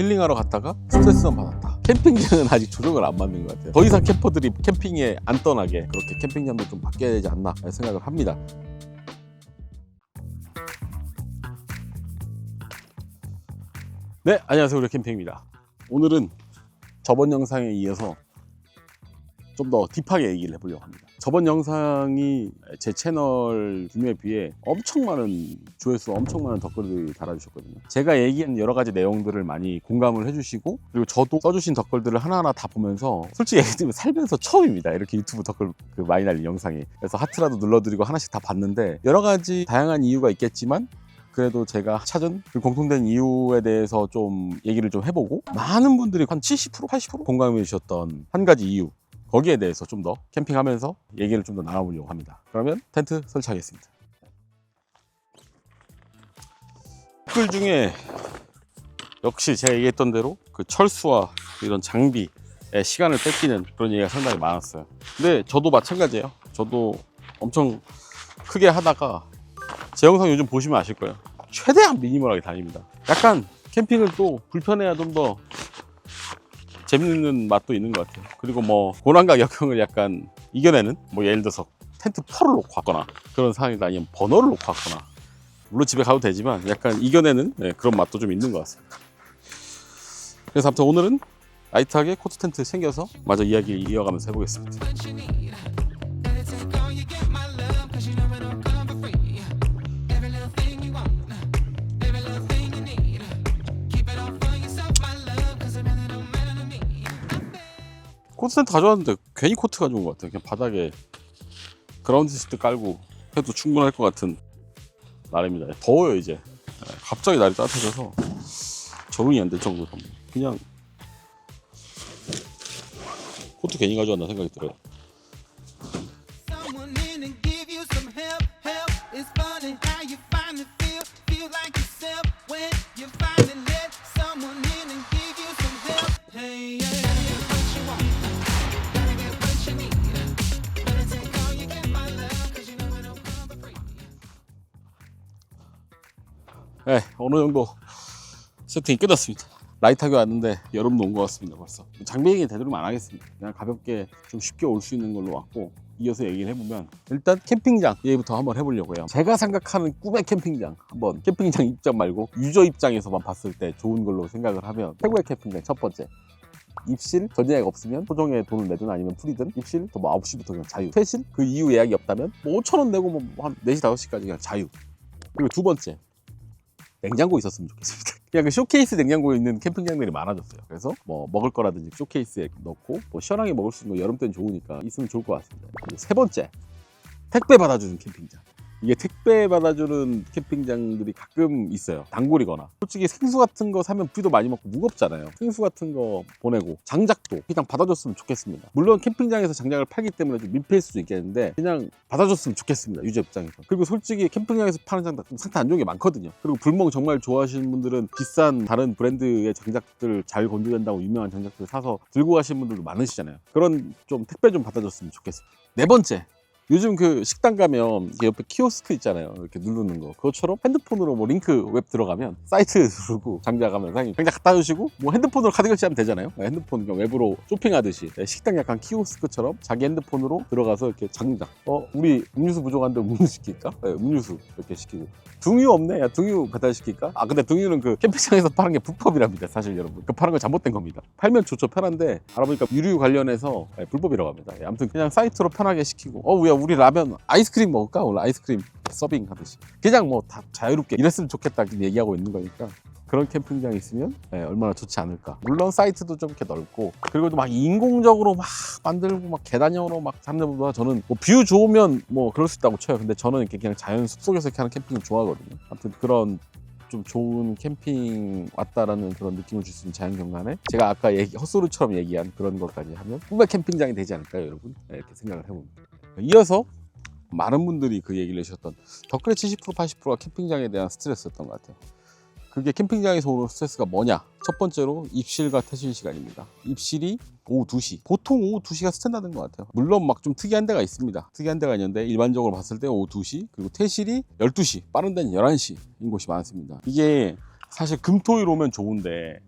힐링하러 갔다가 스트레스만 받았다. 캠핑장은 아직 조정을 안 맞는 것 같아요. 더 이상 캠퍼들이 캠핑에 안 떠나게 그렇게 캠핑장도 좀 바뀌어야 되지 않나 생각을 합니다. 네, 안녕하세요. 우리 캠핑입니다. 오늘은 저번 영상에 이어서 좀 더 딥하게 얘기를 해보려고 합니다. 저번 영상이 제 채널 규모에 비해 엄청 많은 조회수, 엄청 많은 댓글들이 달아주셨거든요. 제가 얘기한 여러 가지 내용들을 많이 공감을 해주시고, 그리고 저도 써주신 댓글들을 하나하나 다 보면서 솔직히 얘기하면 살면서 처음입니다. 이렇게 유튜브 댓글 많이 날린 영상이. 그래서 하트라도 눌러드리고 하나씩 다 봤는데, 여러 가지 다양한 이유가 있겠지만 그래도 제가 찾은 그 공통된 이유에 대해서 좀 얘기를 좀 해보고, 많은 분들이 한 70%, 80% 공감해 주셨던 한 가지 이유, 거기에 대해서 좀 더 캠핑하면서 얘기를 좀 더 나눠보려고 합니다. 그러면 텐트 설치하겠습니다. 댓글 중에 역시 제가 얘기했던 대로 그 철수와 이런 장비에 시간을 뺏기는 그런 얘기가 상당히 많았어요. 근데 저도 마찬가지예요. 저도 엄청 크게 하다가 제 영상 요즘 보시면 아실 거예요. 최대한 미니멀하게 다닙니다. 약간 캠핑을 또 불편해야 좀 더 재밌는 맛도 있는 것 같아요. 그리고 뭐 고난과 역경을 약간 이겨내는, 뭐 예를 들어서 텐트 펄을 놓고 왔거나 그런 상황이다, 아니면 버너를 놓고 왔거나, 물론 집에 가도 되지만 약간 이겨내는 그런 맛도 좀 있는 것 같습니다. 그래서 아무튼 오늘은 라이트하게 코트 텐트 챙겨서 마저 이야기 이어가면서 해보겠습니다. 코트 텐트 가져왔는데 괜히 코트 가져온 것 같아요. 그냥 바닥에 그라운드 시트 깔고 해도 충분할 것 같은 날입니다. 더워요 이제. 갑자기 날이 따뜻해져서 적응이 안 될 정도로 그냥 코트 괜히 가져왔나 생각이 들어요. 네, 어느 정도 세팅이 끝났습니다. 라이트하게 왔는데 여름도 온 것 같습니다. 벌써 장비 얘기 되도록 안 하겠습니다. 그냥 가볍게 좀 쉽게 올 수 있는 걸로 왔고, 이어서 얘기를 해보면 일단 캠핑장 얘기부터 한번 해보려고 해요. 제가 생각하는 꿈의 캠핑장, 한번 캠핑장 입장 말고 유저 입장에서만 봤을 때 좋은 걸로 생각을 하면 최고의 캠핑장 첫 번째, 입실 전예약 없으면 소정에 돈을 내든 아니면 풀이든, 입실 뭐 9시부터 그냥 자유, 퇴실 그 이후 예약이 없다면 뭐 5,000원 내고 뭐 한 4시 5시까지 그냥 자유. 그리고 두 번째, 냉장고 있었으면 좋겠습니다. 그냥 그 쇼케이스 냉장고에 있는 캠핑장들이 많아졌어요. 그래서 뭐 먹을 거라든지 쇼케이스에 넣고 뭐 시원하게 먹을 수 있는 거 여름 때는 좋으니까 있으면 좋을 것 같습니다. 그리고 세 번째, 택배 받아주는 캠핑장. 이게 택배 받아주는 캠핑장들이 가끔 있어요. 단골이거나. 솔직히 생수 같은 거 사면 비도 많이 먹고 무겁잖아요. 생수 같은 거 보내고, 장작도 그냥 받아줬으면 좋겠습니다. 물론 캠핑장에서 장작을 팔기 때문에 좀 민폐일 수도 있겠는데 그냥 받아줬으면 좋겠습니다, 유저 입장에서. 그리고 솔직히 캠핑장에서 파는 장작 상태 안 좋은 게 많거든요. 그리고 불멍 정말 좋아하시는 분들은 비싼 다른 브랜드의 장작들, 잘 건조된다고 유명한 장작들 사서 들고 가시는 분들도 많으시잖아요. 그런 좀 택배 좀 받아줬으면 좋겠습니다. 네 번째, 요즘 그 식당 가면 옆에 키오스크 있잖아요. 이렇게 누르는 거. 그것처럼 핸드폰으로 뭐 링크 웹 들어가면 사이트 누르고 장작하면 사장님 장작 갖다 주시고 뭐 핸드폰으로 카드 결제하면 되잖아요. 핸드폰 그냥 웹으로 쇼핑하듯이 식당 약간 키오스크처럼 자기 핸드폰으로 들어가서 이렇게 장작, 우리 음료수 부족한데 음료수 시킬까? 네, 음료수 이렇게 시키고, 등유 없네? 야, 등유 배달시킬까? 근데 등유는 그 캠핑장에서 파는 게 불법이랍니다, 사실 여러분. 그 파는 거 잘못된 겁니다. 팔면 좋죠, 편한데 알아보니까 유류 관련해서 불법이라고 합니다. 아무튼 그냥 사이트로 편하게 시키고, 우리 라면 아이스크림 먹을까? 오늘 아이스크림 서빙 하듯이 그냥 뭐 다 자유롭게 이랬으면 좋겠다 얘기하고 있는 거니까, 그런 캠핑장이 있으면 얼마나 좋지 않을까. 물론 사이트도 좀 이렇게 넓고, 그리고 또 막 인공적으로 막 만들고 막 계단형으로 막 사람들보다, 저는 뭐 뷰 좋으면 뭐 그럴 수 있다고 쳐요. 근데 저는 이렇게 그냥 자연 숲속에서 이렇게 하는 캠핑을 좋아하거든요. 아무튼 그런 좀 좋은 캠핑 왔다라는 그런 느낌을 줄 수 있는 자연경관에 제가 아까 헛소리처럼 얘기한 그런 것까지 하면 꿈의 캠핑장이 되지 않을까요, 여러분? 이렇게 생각을 해봅니다. 이어서 많은 분들이 그 얘기를 해주셨던 댓글의 70% 80%가 캠핑장에 대한 스트레스였던 것 같아요. 그게 캠핑장에서 오는 스트레스가 뭐냐? 첫 번째로 입실과 퇴실 시간입니다. 입실이 오후 2시. 보통 오후 2시가 스탠다드인 것 같아요. 물론 막 좀 특이한 데가 있습니다. 특이한 데가 있는데 일반적으로 봤을 때 오후 2시, 그리고 퇴실이 12시, 빠른 데는 11시인 곳이 많습니다. 이게 사실 금토일 오면 좋은데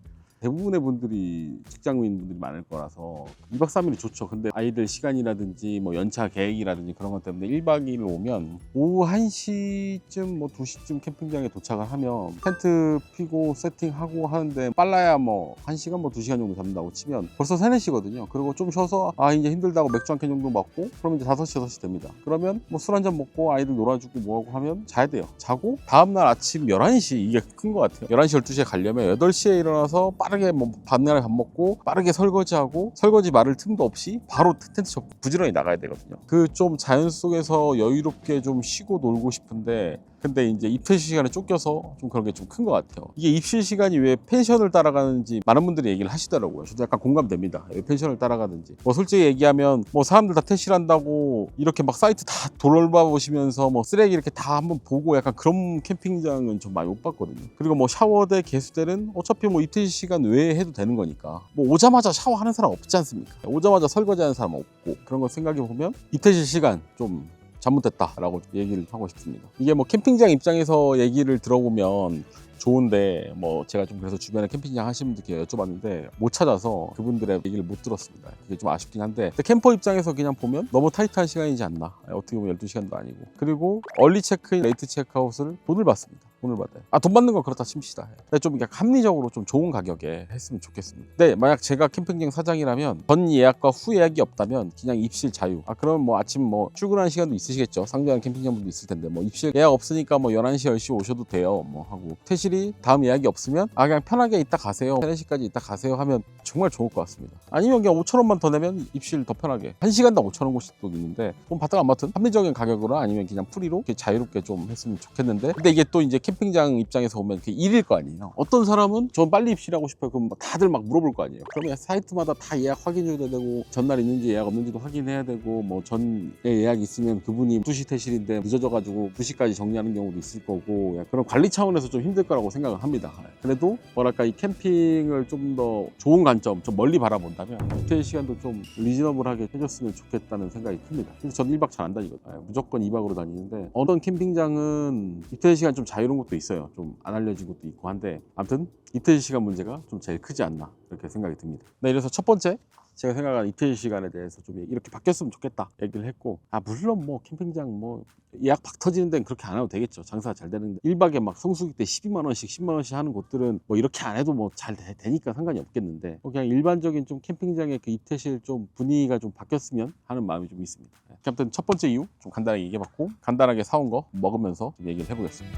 대부분의 분들이 직장인 분들이 많을 거라서 2박 3일이 좋죠. 근데 아이들 시간이라든지 뭐 연차 계획이라든지 그런 것 때문에 1박 2일로 오면 오후 1시쯤 뭐 2시쯤 캠핑장에 도착을 하면 텐트 피고 세팅하고 하는데 빨라야 뭐 1시간 뭐 2시간 정도 잡는다고 치면 벌써 3, 4시거든요. 그리고 좀 쉬어서 이제 힘들다고 맥주 한 캔 정도 먹고 그러면 이제 5시, 6시 됩니다. 그러면 뭐 술 한 잔 먹고 아이들 놀아주고 뭐하고 하면 자야 돼요. 자고 다음날 아침 11시, 이게 큰 것 같아요. 11시, 12시에 가려면 8시에 일어나서 빠르게 뭐 밤날에 밥 먹고 빠르게 설거지하고 설거지 말을 틈도 없이 바로 텐트 접고 부지런히 나가야 되거든요. 그 좀 자연 속에서 여유롭게 좀 쉬고 놀고 싶은데 근데 이제 입실 시간에 쫓겨서 좀 그런 게 좀 큰 것 같아요. 이게 입실 시간이 왜 펜션을 따라가는지 많은 분들이 얘기를 하시더라고요. 저도 약간 공감됩니다. 왜 펜션을 따라가는지. 뭐 솔직히 얘기하면 뭐 사람들 다 퇴실한다고 이렇게 막 사이트 다 돌아보시면서 뭐 쓰레기 이렇게 다 한번 보고 약간 그런 캠핑장은 좀 많이 못 봤거든요. 그리고 뭐 샤워대, 개수대는 어차피 뭐 입실 시간 외에 해도 되는 거니까 뭐 오자마자 샤워하는 사람 없지 않습니까? 오자마자 설거지하는 사람 없고 그런 거 생각해 보면 입퇴실 시간 좀 잘못됐다라고 얘기를 하고 싶습니다. 이게 뭐 캠핑장 입장에서 얘기를 들어보면 좋은데 뭐 제가 좀 그래서 주변에 캠핑장 하시는 분들께 여쭤봤는데 못 찾아서 그분들의 얘기를 못 들었습니다. 그게 좀 아쉽긴 한데 캠퍼 입장에서 그냥 보면 너무 타이트한 시간이지 않나. 어떻게 보면 12시간도 아니고. 그리고 얼리 체크인, 레이트 체크아웃을 돈을 받습니다. 돈을 받아요. 돈 받는 건 그렇다 칩시다. 좀 그냥 합리적으로 좀 좋은 가격에 했으면 좋겠습니다. 근데 만약 제가 캠핑장 사장이라면 전 예약과 후 예약이 없다면 그냥 입실 자유. 그러면 뭐 아침 뭐 출근하는 시간도 있으시겠죠. 상주하는 캠핑장 분도 있을 텐데 뭐 입실 예약 없으니까 뭐 11시, 10시 오셔도 돼요. 뭐 하고 퇴실이 다음 예약이 없으면 그냥 편하게 있다 가세요. 3, 4시까지 있다 가세요 하면 정말 좋을 것 같습니다. 아니면 그냥 5,000원만 더 내면 입실 더 편하게 1시간당 5,000원 곳도 있는데 돈 받다가 아무튼 합리적인 가격으로 아니면 그냥 프리로 이렇게 자유롭게 좀 했으면 좋겠는데 근데 이게 또 이제 캠핑장 입장에서 보면 일일 거 아니에요. 어떤 사람은 전 빨리 입실하고 싶어요. 그럼 다들 막 물어볼 거 아니에요. 그러면 사이트마다 다 예약 확인해야 되고 전날 있는지 예약 없는지도 확인해야 되고 뭐 전에 예약이 있으면 그분이 2시 퇴실인데 늦어져가지고 2시까지 정리하는 경우도 있을 거고 그런 관리 차원에서 좀 힘들 거라고 생각을 합니다. 그래도 뭐랄까 이 캠핑을 좀 더 좋은 관점, 좀 멀리 바라본다면 호텔 시간도 좀 리즈너블하게 해줬으면 좋겠다는 생각이 큽니다. 그래서 저는 1박 잘 안 다니거든요. 무조건 2박으로 다니는데 어떤 캠핑장은 이틀 시간 좀 자유로운 것도 있어요. 좀 안 알려진 것도 있고 한데 아무튼 이틀 시간 문제가 좀 제일 크지 않나 그렇게 생각이 듭니다. 네, 그래서 첫 번째 제가 생각하는 이틀 시간에 대해서 좀 이렇게 바뀌었으면 좋겠다 얘기를 했고 물론 뭐 캠핑장 뭐 예약 박 터지는 데는 그렇게 안 해도 되겠죠. 장사가 잘 되는데 1박에 막 성수기 때 12만 원씩 10만 원씩 하는 곳들은 뭐 이렇게 안 해도 뭐 잘 되니까 상관이 없겠는데 그냥 일반적인 좀 캠핑장의 그 입퇴실 좀 분위기가 좀 바뀌었으면 하는 마음이 좀 있습니다. 아무튼 첫 번째 이유 좀 간단하게 얘기해봤고 간단하게 사온 거 먹으면서 좀 얘기를 해보겠습니다.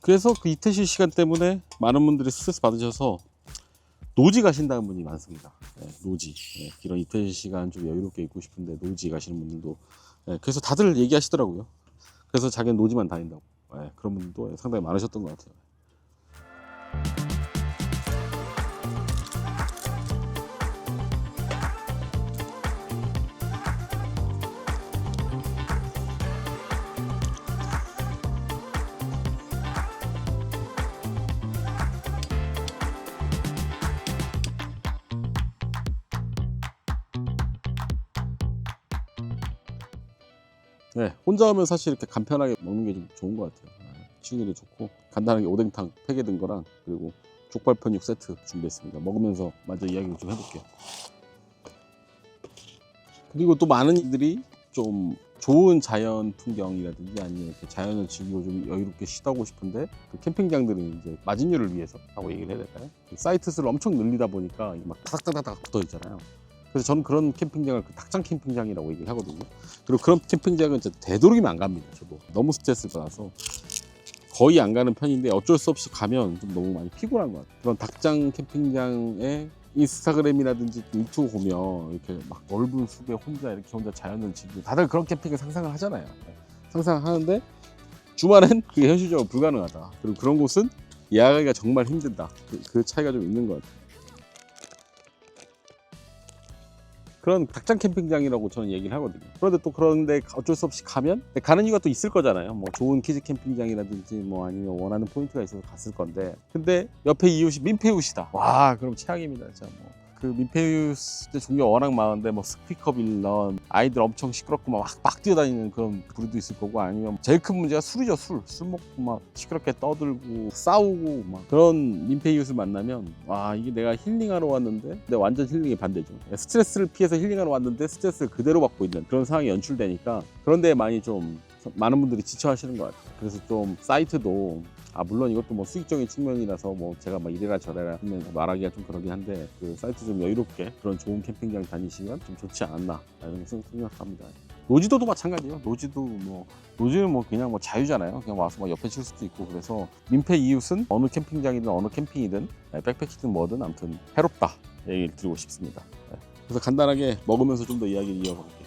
그래서 그 이태실 시간 때문에 많은 분들이 스트레스 받으셔서 노지 가신다는 분이 많습니다. 노지. 이런 이태실 시간 좀 여유롭게 있고 싶은데 노지 가시는 분들도 그래서 다들 얘기하시더라고요. 그래서 자기는 노지만 다닌다고. 그런 분들도 상당히 많으셨던 것 같아요. 네, 혼자 하면 사실 이렇게 간편하게 먹는 게 좀 좋은 것 같아요. 치우기도 좋고 간단하게 오뎅탕 3개 든 거랑 그리고 족발 편육 세트 준비했습니다. 먹으면서 먼저 이야기를 좀 해볼게요. 그리고 또 많은 이들이 좀 좋은 자연 풍경이라든지 아니면 이렇게 자연을 즐기고 좀 여유롭게 쉬다 오고 싶은데 그 캠핑장들은 이제 마진율을 위해서 하고 얘기를 해야 될까요? 사이트 수를 엄청 늘리다 보니까 막 타닥타닥 붙어 있잖아요. 그래서 저는 그런 캠핑장을 닭장 캠핑장이라고 얘기를 하거든요. 그리고 그런 캠핑장은 진짜 되도록이면 안 갑니다. 저도 너무 스트레스를 받아서 거의 안 가는 편인데 어쩔 수 없이 가면 좀 너무 많이 피곤한 것 같아요. 그런 닭장 캠핑장에 인스타그램이라든지 유튜브 보면 이렇게 막 넓은 숲에 혼자 자연을 즐기고 다들 그런 캠핑을 상상을 하잖아요. 상상하는데 주말엔 그게 현실적으로 불가능하다. 그리고 그런 곳은 예약하기가 정말 힘들다. 그 차이가 좀 있는 것 같아요. 그런 닭장 캠핑장이라고 저는 얘기를 하거든요. 그런데 어쩔 수 없이 가면 가는 이유가 또 있을 거잖아요. 뭐 좋은 키즈 캠핑장이라든지 뭐 아니면 원하는 포인트가 있어서 갔을 건데 근데 옆에 이웃이 민폐 이웃이다. 와 그럼 최악입니다. 진짜 뭐 그 민폐유스 종류가 워낙 많은데 뭐 스피커 빌런, 아이들 엄청 시끄럽고 막 뛰어다니는 그런 부류도 있을 거고, 아니면 제일 큰 문제가 술이죠. 술 먹고 막 시끄럽게 떠들고 싸우고 막 그런 민폐이웃을 만나면, 와, 이게 내가 힐링하러 왔는데 근데 완전 힐링이 반대죠. 스트레스를 피해서 힐링하러 왔는데 스트레스를 그대로 받고 있는 그런 상황이 연출되니까 그런 데 많은 분들이 지쳐하시는 것 같아요. 그래서 좀 사이트도, 물론 이것도 뭐 수익적인 측면이라서 뭐 제가 막 이래라 저래라 하면 말하기가 좀 그러긴 한데, 그 사이트 좀 여유롭게 그런 좋은 캠핑장 다니시면 좀 좋지 않았나 라는 생각합니다. 노지도도 마찬가지예요. 노지는 뭐 그냥 뭐 자유잖아요. 그냥 와서 막 옆에 칠 수도 있고. 그래서 민폐 이웃은 어느 캠핑장이든 어느 캠핑이든 백패킹이든 뭐든 아무튼 해롭다 얘기를 드리고 싶습니다. 그래서 간단하게 먹으면서 좀 더 이야기를 이어볼게요.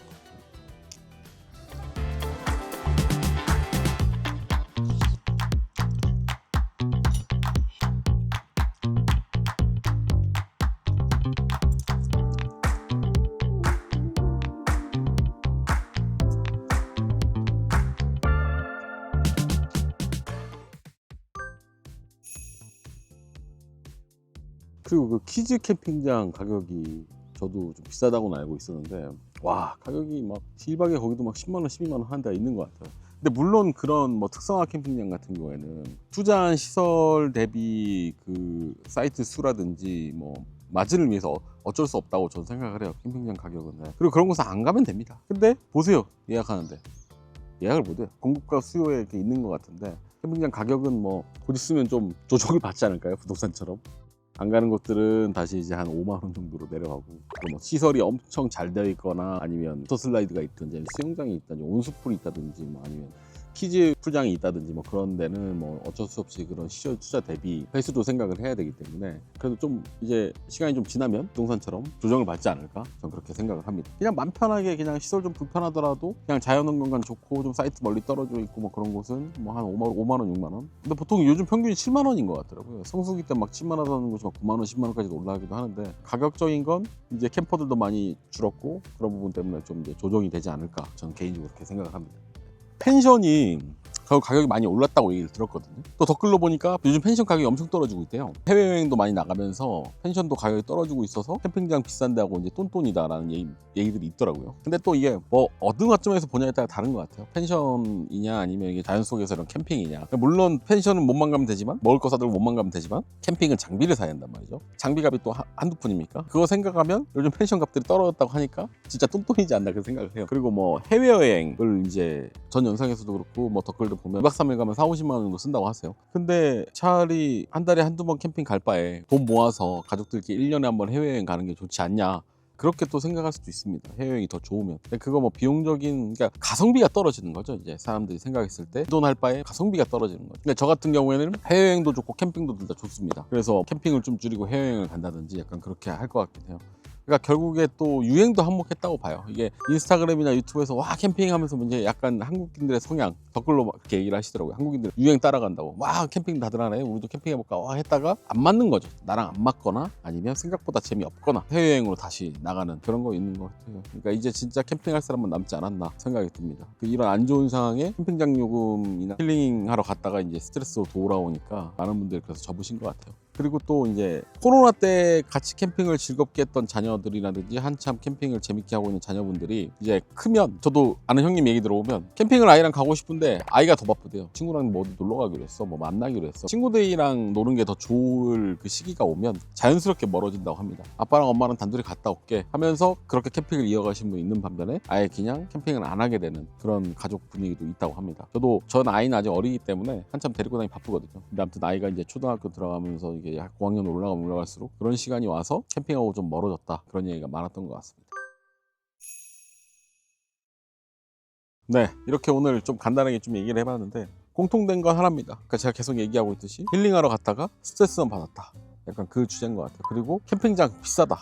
그리고 그 키즈 캠핑장 가격이 저도 좀 비싸다고는 알고 있었는데, 와, 가격이 막 1박에 거기도 막 10만원 12만원 하는 데가 있는 것 같아요. 근데 물론 그런 뭐 특성화 캠핑장 같은 경우에는 투자한 시설 대비 그 사이트 수라든지 뭐 마진을 위해서 어쩔 수 없다고 저는 생각을 해요. 캠핑장 가격은. 그리고 그런 곳은 안 가면 됩니다. 근데 보세요, 예약하는데 예약을 못해요. 공급과 수요에 이렇게 있는 것 같은데, 캠핑장 가격은 뭐 곧 있으면 좀 조정을 받지 않을까요? 부동산처럼. 안 가는 곳들은 다시 이제 한 5만 원 정도로 내려가고, 뭐 시설이 엄청 잘 되어 있거나 아니면 워터 슬라이드가 있든지 수영장이 있든지 온수풀이 있다든지 뭐 아니면 키즈 풀장이 있다든지 뭐 그런 데는 뭐 어쩔 수 없이 그런 시설 투자 대비 횟수도 생각을 해야 되기 때문에, 그래도 좀 이제 시간이 좀 지나면 부동산처럼 조정을 받지 않을까, 저는 그렇게 생각을 합니다. 그냥 맘 편하게 그냥 시설 좀 불편하더라도 그냥 자연환경관 좋고 좀 사이트 멀리 떨어져 있고 뭐 그런 곳은 뭐 한 5만 원 6만 원. 근데 보통 요즘 평균이 7만 원인 것 같더라고요. 성수기 때 막 10만 원 하는 곳이 막 9만 원 10만 원까지도 올라가기도 하는데, 가격적인 건 이제 캠퍼들도 많이 줄었고 그런 부분 때문에 좀 이제 조정이 되지 않을까, 저는 개인적으로 그렇게 생각을 합니다. 펜션이 가격이 많이 올랐다고 얘기를 들었거든요. 또 댓글로 보니까 요즘 펜션 가격이 엄청 떨어지고 있대요. 해외여행도 많이 나가면서 펜션도 가격이 떨어지고 있어서 캠핑장 비싼데 하고 이제 똔똔이다라는 얘기들이 있더라고요. 근데 또 이게 뭐 어느 관점에서 보냐에 따라 다른 것 같아요. 펜션이냐 아니면 이게 자연 속에서 이런 캠핑이냐. 물론 펜션은 몸만 가면 되지만, 먹을 거 사들고 몸만 가면 되지만, 캠핑은 장비를 사야 한단 말이죠. 장비값이 또 한두 푼입니까? 그거 생각하면 요즘 펜션 값들이 떨어졌다고 하니까 진짜 똔똔이지 않나 그런 생각을 해요. 그리고 뭐 해외여행을 이제 전 영상에서도 그렇고 뭐 댓글도 보면 2박 3일 가면 4, 50만 원 정도 쓴다고 하세요. 근데 차라리 한 달에 한두 번 캠핑 갈 바에 돈 모아서 가족들끼리 1년에 한 번 해외여행 가는 게 좋지 않냐, 그렇게 또 생각할 수도 있습니다. 해외여행이 더 좋으면. 근데 그거 뭐 비용적인, 그러니까 가성비가 떨어지는 거죠. 이제 사람들이 생각했을 때 돈 할 바에 가성비가 떨어지는 거죠. 근데 저 같은 경우에는 해외여행도 좋고 캠핑도 둘 다 좋습니다. 그래서 캠핑을 좀 줄이고 해외여행을 간다든지 약간 그렇게 할 것 같긴 해요. 그러니까 결국에 또 유행도 한몫했다고 봐요. 이게 인스타그램이나 유튜브에서 와 캠핑하면서 이제 약간 한국인들의 성향, 댓글로 막 이렇게 얘기를 하시더라고요. 한국인들 유행 따라간다고, 와 캠핑 다들 하네, 우리도 캠핑해볼까, 와 했다가 안 맞는 거죠. 나랑 안 맞거나 아니면 생각보다 재미없거나 해외여행으로 다시 나가는 그런 거 있는 것 같아요. 그러니까 이제 진짜 캠핑할 사람은 남지 않았나 생각이 듭니다. 이런 안 좋은 상황에 캠핑장 요금이나 힐링하러 갔다가 이제 스트레스로 돌아오니까 많은 분들이 그래서 접으신 것 같아요. 그리고 또 이제 코로나 때 같이 캠핑을 즐겁게 했던 자녀들이라든지 한참 캠핑을 재밌게 하고 있는 자녀분들이 이제 크면, 저도 아는 형님 얘기 들어보면 캠핑을 아이랑 가고 싶은데 아이가 더 바쁘대요. 친구랑 뭐 어디 놀러 가기로 했어, 뭐 만나기로 했어. 친구들이랑 노는 게 더 좋을 그 시기가 오면 자연스럽게 멀어진다고 합니다. 아빠랑 엄마랑 단둘이 갔다 올게 하면서 그렇게 캠핑을 이어가신 분 있는 반면에 아예 그냥 캠핑을 안 하게 되는 그런 가족 분위기도 있다고 합니다. 전 아이는 아직 어리기 때문에 한참 데리고 다니기 바쁘거든요. 근데 아무튼 아이가 이제 초등학교 들어가면서 이게 고학년 올라가면 올라갈수록 그런 시간이 와서 캠핑하고 좀 멀어졌다, 그런 얘기가 많았던 것 같습니다. 네, 이렇게 오늘 좀 간단하게 좀 얘기를 해봤는데 공통된 건 하나입니다. 그러니까 제가 계속 얘기하고 있듯이 힐링하러 갔다가 스트레스만 받았다, 약간 그 주제인 것 같아요. 그리고 캠핑장 비싸다,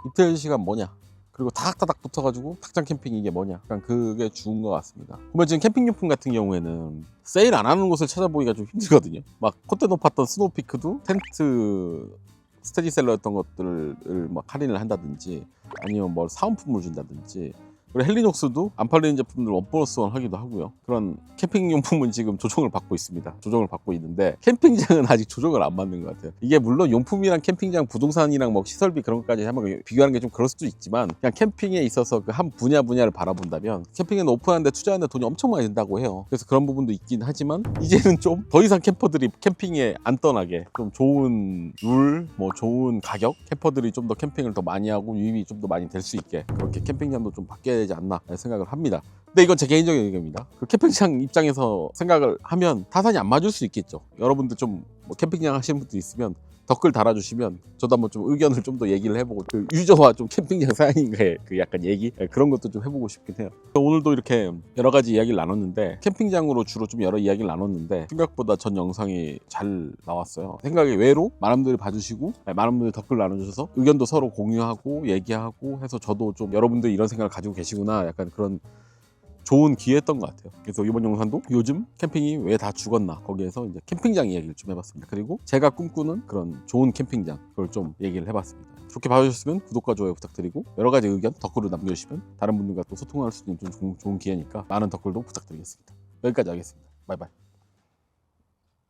이틀 시간 뭐냐, 그리고 타닥타닥 붙어가지고 탁장 캠핑 이게 뭐냐, 약간 그게 죽은 것 같습니다. 보면 지금 캠핑용품 같은 경우에는 세일 안 하는 곳을 찾아보기가 좀 힘들거든요. 막 콧대 높았던 스노우피크도 텐트 스테디셀러였던 것들을 막 할인을 한다든지 아니면 뭐 사은품을 준다든지 그리고 헬리녹스도 안 팔리는 제품들 1+1 하기도 하고요. 그런 캠핑용품은 지금 조정을 받고 있습니다. 조정을 받고 있는데 캠핑장은 아직 조정을 안 받는 것 같아요. 이게 물론 용품이랑 캠핑장 부동산이랑 뭐 시설비 그런 것까지 한번 비교하는 게 좀 그럴 수도 있지만, 그냥 캠핑에 있어서 그 한 분야를 바라본다면 캠핑에는 오픈하는데 투자하는데 돈이 엄청 많이 든다고 해요. 그래서 그런 부분도 있긴 하지만 이제는 좀 더 이상 캠퍼들이 캠핑에 안 떠나게 좀 좋은 룰, 뭐 좋은 가격, 캠퍼들이 좀 더 캠핑을 더 많이 하고 유입이 좀 더 많이 될 수 있게 그렇게 캠핑장도 좀 바뀌어야 되지 않나 생각을 합니다. 근데 이건 제 개인적인 의견입니다. 그 캠핑장 입장에서 생각을 하면 타산이 안 맞을 수 있겠죠. 여러분들 좀 뭐 캠핑장 하시는 분들 있으면 댓글 달아주시면 저도 한번 좀 의견을 좀 더 얘기를 해보고, 그 유저와 좀 캠핑장 사장님과의 그 약간 얘기, 그런 것도 좀 해보고 싶긴 해요. 오늘도 이렇게 여러 가지 이야기를 나눴는데, 캠핑장으로 주로 좀 여러 이야기를 나눴는데 생각보다 전 영상이 잘 나왔어요. 생각이 외로 많은 분들이 봐주시고 많은 분들이 댓글 나눠주셔서 의견도 서로 공유하고 얘기하고 해서 저도 좀 여러분들이 이런 생각을 가지고 계시구나, 약간 그런 좋은 기회였던 것 같아요. 그래서 이번 영상도 요즘 캠핑이 왜 다 죽었나, 거기에서 이제 캠핑장 이야기를 좀 해봤습니다. 그리고 제가 꿈꾸는 그런 좋은 캠핑장, 그걸 좀 얘기를 해봤습니다. 좋게 봐주셨으면 구독과 좋아요 부탁드리고, 여러 가지 의견 댓글로 남겨주시면 다른 분들과 또 소통할 수 있는 좀 좋은 기회니까 많은 댓글도 부탁드리겠습니다. 여기까지 하겠습니다. 바이바이.